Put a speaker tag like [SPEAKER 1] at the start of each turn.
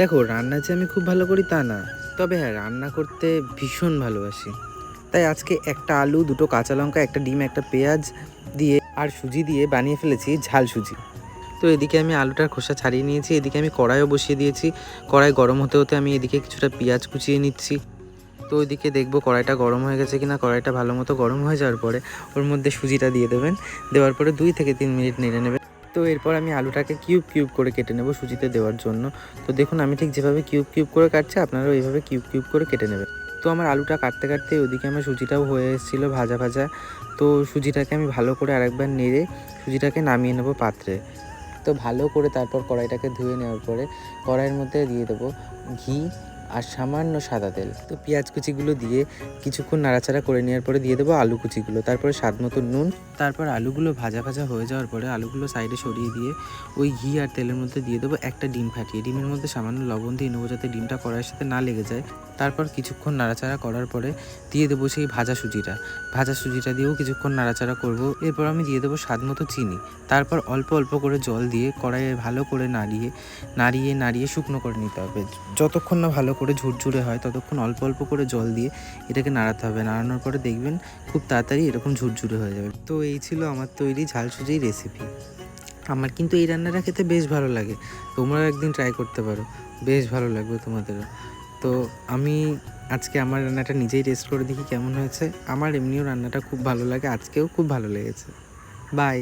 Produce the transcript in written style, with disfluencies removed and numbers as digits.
[SPEAKER 1] দেখো, রান্না যে আমি খুব ভালো করি তা না, তবে হ্যাঁ, রান্না করতে ভীষণ ভালোবাসি। তাই আজকে একটা আলু, দুটো কাঁচা লঙ্কা, একটা ডিম, একটা পেঁয়াজ দিয়ে আর সুজি দিয়ে বানিয়ে ফেলেছি ঝাল সুজি। তো এদিকে আমি আলুটার খোসা ছাড়িয়ে নিয়েছি, এদিকে আমি কড়াইও বসিয়ে দিয়েছি। কড়াই গরম হতে হতে আমি এদিকে কিছুটা পেঁয়াজ কুচিয়ে নিচ্ছি। তো ওইদিকে দেখবো কড়াইটা গরম হয়ে গেছে কিনা। কড়াইটা ভালো মতো গরম হয়ে যাওয়ার পরে ওর মধ্যে সুজিটা দিয়ে দেবেন। দেওয়ার পরে 2 থেকে 3 মিনিট নেড়ে নেবেন। তো এরপর আমি আলুটাকে কিউব কিউব করে কেটে নেব সুজিতে দেওয়ার জন্য। তো দেখুন, আমি ঠিক যেভাবে কিউব কিউব করে কাটছি, আপনারাও এইভাবে কিউব কিউব করে কেটে নেবেন। তো আমার আলুটা কাটতে কাটতে ওদিকে আমার সুজিটাও হয়ে এসেছিলো ভাজা ভাজা। তো সুজিটাকে আমি ভালো করে আরেকবার নেড়ে সুজিটাকে নামিয়ে নেব পাত্রে। তো ভালো করে তারপর কড়াইটাকে ধুয়ে নেওয়ার পরে কড়াইয়ের মধ্যে দিয়ে দেবো ঘি আর সামান্য সাদা তেল। তো পেঁয়াজ কুচিগুলো দিয়ে কিছুক্ষণ নাড়াচাড়া করে নেওয়ার পরে দিয়ে দেবো আলু কুচিগুলো, তারপরে স্বাদ মতো নুন। তারপর আলুগুলো ভাজা ভাজা হয়ে যাওয়ার পরে আলুগুলো সাইডে সরিয়ে দিয়ে ওই ঘি আর তেলের মধ্যে দিয়ে দেবো একটা ডিম ফাটিয়ে। ডিমের মধ্যে সামান্য লবণ দিয়ে নেবো যাতে ডিমটা কড়াইয়ের সাথে না লেগে যায়। তারপর কিছুক্ষণ নাড়াচাড়া করার পরে দিয়ে দেবো সেই ভাজা সুজিটা দিয়েও কিছুক্ষণ নাড়াচাড়া করব। এরপর আমি দিয়ে দেবো স্বাদ মতো চিনি। তারপর অল্প অল্প করে জল দিয়ে কড়াইয়ে ভালো করে নাড়িয়ে শুকনো করে নিতে হবে। যতক্ষণ না ভালো করে ঝুরঝুরে হয় ততক্ষণ অল্প অল্প করে জল দিয়ে এটাকে নাড়াতে হবে। নাড়ানোর পরে দেখবেন খুব তাড়াতাড়ি এরকম ঝুরঝুরে হয়ে যাবে। তো এই ছিল আমার তৈরি ঝাল সুজির রেসিপি। আমার কিন্তু এই রান্নাটা খেতে বেশ ভালো লাগে, তোমরাও একদিন ট্রাই করতে পারো, বেশ ভালো লাগবে তোমাদেরও। তো আমি আজকে আমার রান্নাটা নিজেই টেস্ট করে দেখি কেমন হয়েছে। আমার এমনিও রান্নাটা খুব ভালো লাগে, আজকেও খুব ভালো লেগেছে। বাই।